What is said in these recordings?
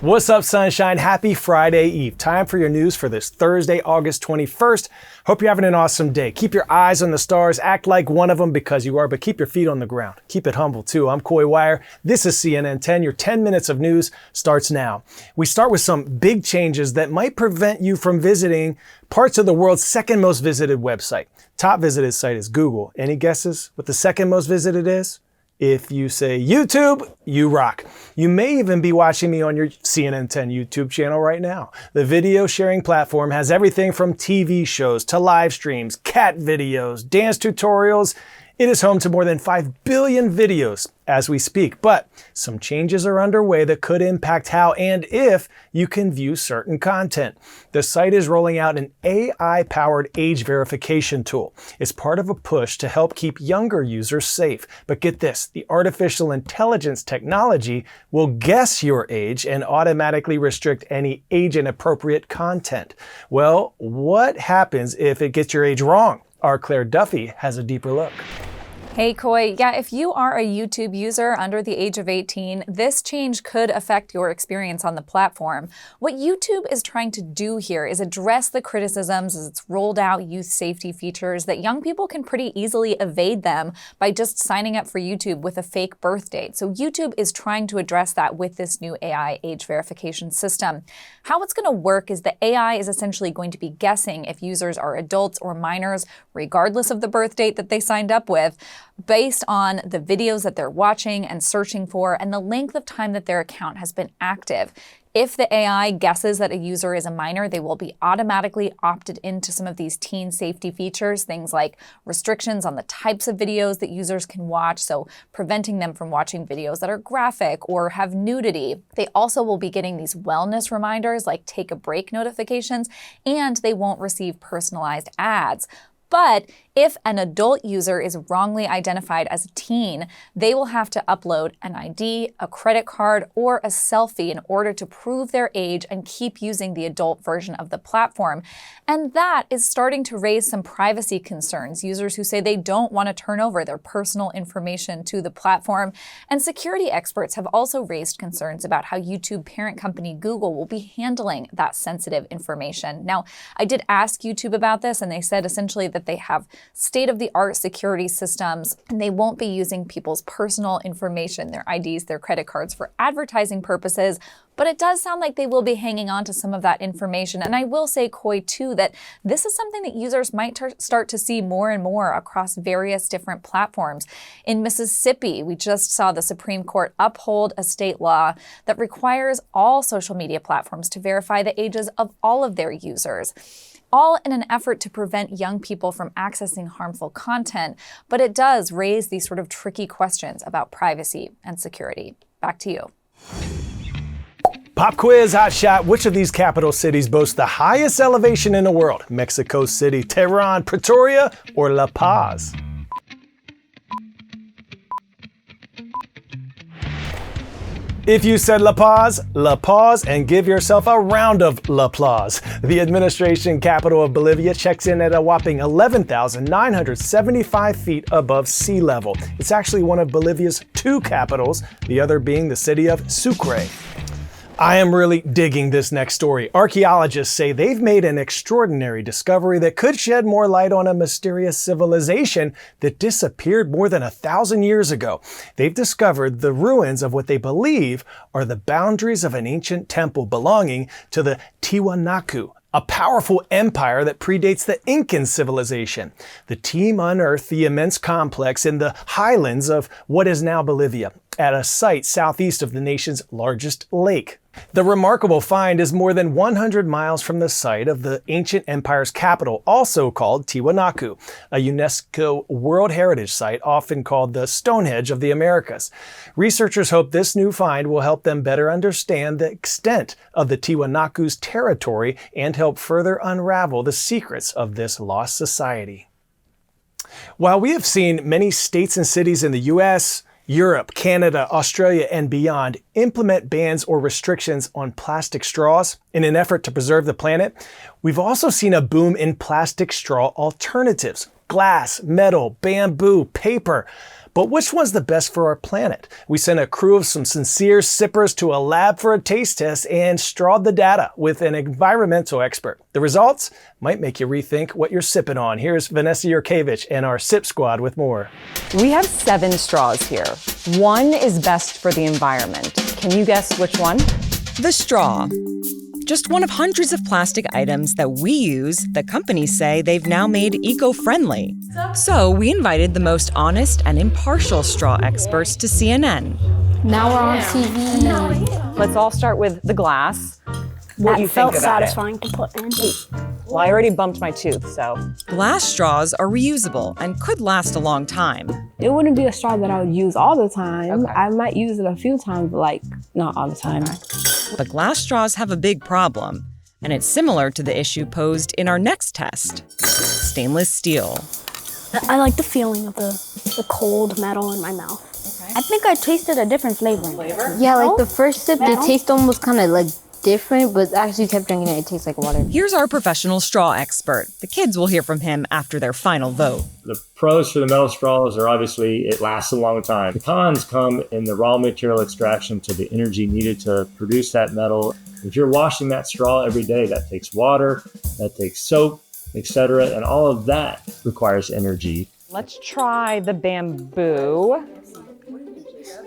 What's up, sunshine? Happy Friday Eve. Time for your news for this Thursday, August 21st. Hope you're having an awesome day. Keep your eyes on the stars. Act like one of them because you are, but keep your feet on the ground. Keep it humble too. I'm Coy Wire. This is CNN 10. Your 10 minutes of news starts now. We start with some big changes that might prevent you from visiting parts of the world's second most visited website. Top visited site is Google. Any guesses what the second most visited is? If you say YouTube, you rock. You may even be watching me on your CNN 10 YouTube channel right now. The video sharing platform has everything from TV shows to live streams, cat videos, dance tutorials. It is home to more than 5 billion videos as we speak, but some changes are underway that could impact how and if you can view certain content. The site is rolling out an AI-powered age verification tool. It's part of a push to help keep younger users safe. But get this, the artificial intelligence technology will guess your age and automatically restrict any age-inappropriate content. Well, what happens if it gets your age wrong? Our Claire Duffy has a deeper look. Hey Coy, if you are a YouTube user under the age of 18, this change could affect your experience on the platform. What YouTube is trying to do here is address the criticisms as it's rolled out youth safety features that young people can pretty easily evade them by just signing up for YouTube with a fake birth date. So YouTube is trying to address that with this new AI age verification system. How it's going to work is the AI is essentially going to be guessing if users are adults or minors, regardless of the birth date that they signed up with, based on the videos that they're watching and searching for and the length of time that their account has been active. If the AI guesses that a user is a minor, they will be automatically opted into some of these teen safety features, things like restrictions on the types of videos that users can watch, so preventing them from watching videos that are graphic or have nudity. They also will be getting these wellness reminders like take a break notifications, and they won't receive personalized ads. But if an adult user is wrongly identified as a teen, they will have to upload an ID, a credit card, or a selfie in order to prove their age and keep using the adult version of the platform. And that is starting to raise some privacy concerns. Users who say they don't want to turn over their personal information to the platform. And security experts have also raised concerns about how YouTube parent company Google will be handling that sensitive information. Now, I did ask YouTube about this, and they said essentially that they have state-of-the-art security systems, and they won't be using people's personal information, their IDs, their credit cards, for advertising purposes. But it does sound like they will be hanging on to some of that information. And I will say, Coy, too, that this is something that users might start to see more and more across various different platforms. In Mississippi, we just saw the Supreme Court uphold a state law that requires all social media platforms to verify the ages of all of their users, all in an effort to prevent young people from accessing harmful content. But it does raise these sort of tricky questions about privacy and security. Back to you. Pop quiz, hot shot. Which of these capital cities boasts the highest elevation in the world? Mexico City, Tehran, Pretoria, or La Paz? If you said La Paz, and give yourself a round of applause. The administration capital of Bolivia checks in at a whopping 11,975 feet above sea level. It's actually one of Bolivia's two capitals, the other being the city of Sucre. I am really digging this next story. Archaeologists say they've made an extraordinary discovery that could shed more light on a mysterious civilization that disappeared more than 1,000 years ago. They've discovered the ruins of what they believe are the boundaries of an ancient temple belonging to the Tiwanaku, a powerful empire that predates the Incan civilization. The team unearthed the immense complex in the highlands of what is now Bolivia, at a site southeast of the nation's largest lake. The remarkable find is more than 100 miles from the site of the ancient empire's capital, also called Tiwanaku, a UNESCO World Heritage Site often called the Stonehenge of the Americas. Researchers hope this new find will help them better understand the extent of the Tiwanaku's territory and help further unravel the secrets of this lost society. While we have seen many states and cities in the US, Europe, Canada, Australia, and beyond implement bans or restrictions on plastic straws in an effort to preserve the planet, we've also seen a boom in plastic straw alternatives. glass, metal, bamboo, paper. But which one's the best for our planet? We sent a crew of some sincere sippers to a lab for a taste test and strawed the data with an environmental expert. The results might make you rethink what you're sipping on. Here's Vanessa Yurkevich and our Sip Squad with more. We have 7 straws here. One is best for the environment. Can you guess which one? The straw. Just one of hundreds of plastic items that we use that companies say they've now made eco-friendly. So we invited the most honest and impartial straw experts to CNN. Now we're on TV. Let's all start with the glass. What That do you felt think about satisfying to put in. Well, I already bumped my tooth, so. Glass straws are reusable and could last a long time. It wouldn't be a straw that I would use all the time. Okay. I might use it a few times, but like not all the time. But glass straws have a big problem, and it's similar to the issue posed in our next test, stainless steel. I like the feeling of the cold metal in my mouth. I think I tasted a different flavor. Yeah, like the first sip, the taste almost kind of like different, but actually you kept drinking it, it tastes like water. Here's our professional straw expert. The kids will hear from him after their final vote. The pros for the metal straws are obviously it lasts a long time. The cons come in the raw material extraction to the energy needed to produce that metal. If you're washing that straw every day, that takes water, that takes soap, etc., and all of that requires energy. Let's try the bamboo.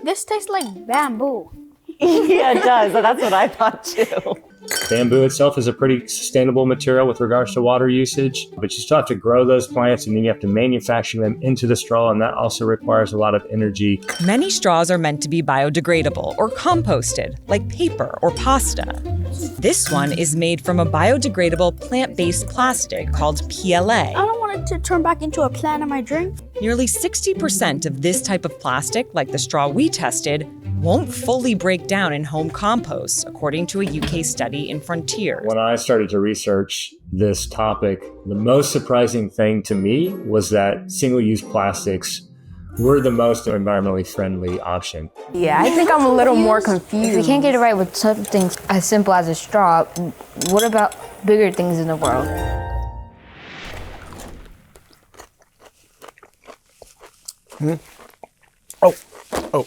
This tastes like bamboo. Yeah, it does. That's what I thought too. Bamboo itself is a pretty sustainable material with regards to water usage, but you still have to grow those plants and then you have to manufacture them into the straw, and that also requires a lot of energy. Many straws are meant to be biodegradable or composted, like paper or pasta. This one is made from a biodegradable plant-based plastic called PLA. I don't want it to turn back into a plant in my drink. Nearly 60% of this type of plastic, like the straw we tested, won't fully break down in home compost, according to a UK study in Frontier. When I started to research this topic, the most surprising thing to me was that single-use plastics were the most environmentally friendly option. Yeah, I think I'm a little more confused. If we can't get it right with something as simple as a straw, what about bigger things in the world? Oh.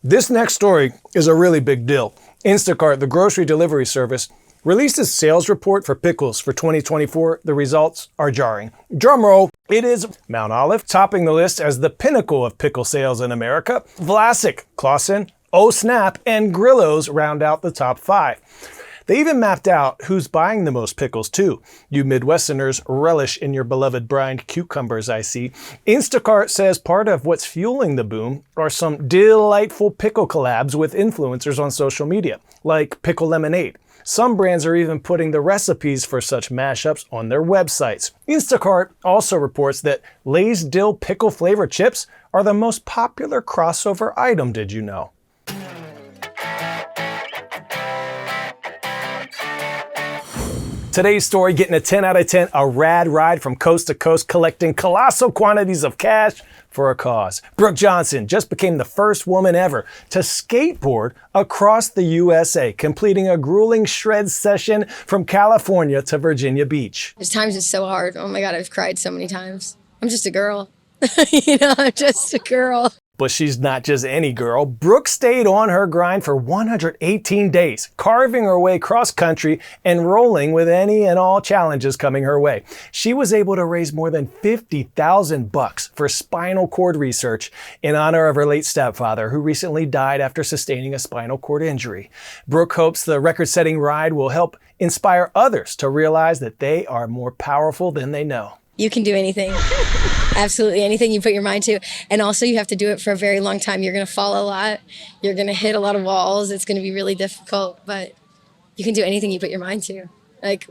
This next story is a really big deal. Instacart, the grocery delivery service, released a sales report for Pickles for 2024. The results are jarring. Drum roll, it is Mount Olive, topping the list as the pinnacle of pickle sales in America. Vlasic, Clausen, Oh Snap, and Grillo's round out the top 5. They even mapped out who's buying the most pickles too. You Midwesterners relish in your beloved brined cucumbers, I see. Instacart says part of what's fueling the boom are some delightful pickle collabs with influencers on social media, like Pickle Lemonade. Some brands are even putting the recipes for such mashups on their websites. Instacart also reports that Lay's dill pickle flavored chips are the most popular crossover item, did you know? Today's story getting a 10 out of 10, a rad ride from coast to coast, collecting colossal quantities of cash for a cause. Brooke Johnson just became the first woman ever to skateboard across the USA, completing a grueling shred session from California to Virginia Beach. There's times it's so hard. Oh my God, I've cried so many times. I'm just a girl. I'm just a girl. But she's not just any girl. Brooke stayed on her grind for 118 days, carving her way cross country and rolling with any and all challenges coming her way. She was able to raise more than $50,000 for spinal cord research in honor of her late stepfather, who recently died after sustaining a spinal cord injury. Brooke hopes the record-setting ride will help inspire others to realize that they are more powerful than they know. You can do anything. Absolutely anything you put your mind to. And also you have to do it for a very long time. You're going to fall a lot. You're going to hit a lot of walls. It's going to be really difficult, but you can do anything you put your mind to. Like,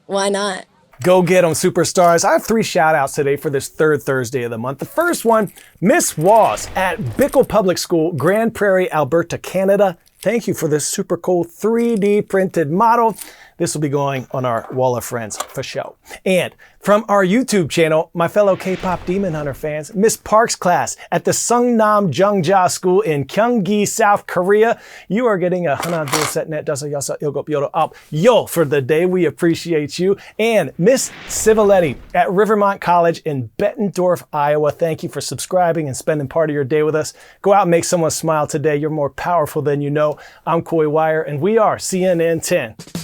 why not? Go get them, superstars. I have 3 shout outs today for this third Thursday of the month. The first one, Miss Waws at Bickle Public School, Grand Prairie, Alberta, Canada. Thank you for this super cool 3D printed model. This will be going on our wall of friends for show. And from our YouTube channel, my fellow K-pop Demon Hunter fans, Miss Park's class at the Sungnam Jungja School in Gyeonggi, South Korea, you are getting a Hana Do Set Net Dasa Yasa Ilgo Pyoto Up Yo for the day. We appreciate you. And Miss Civiletti at Rivermont College in Bettendorf, Iowa. Thank you for subscribing and spending part of your day with us. Go out and make someone smile today. You're more powerful than you know. I'm Coy Wire, and we are CNN 10.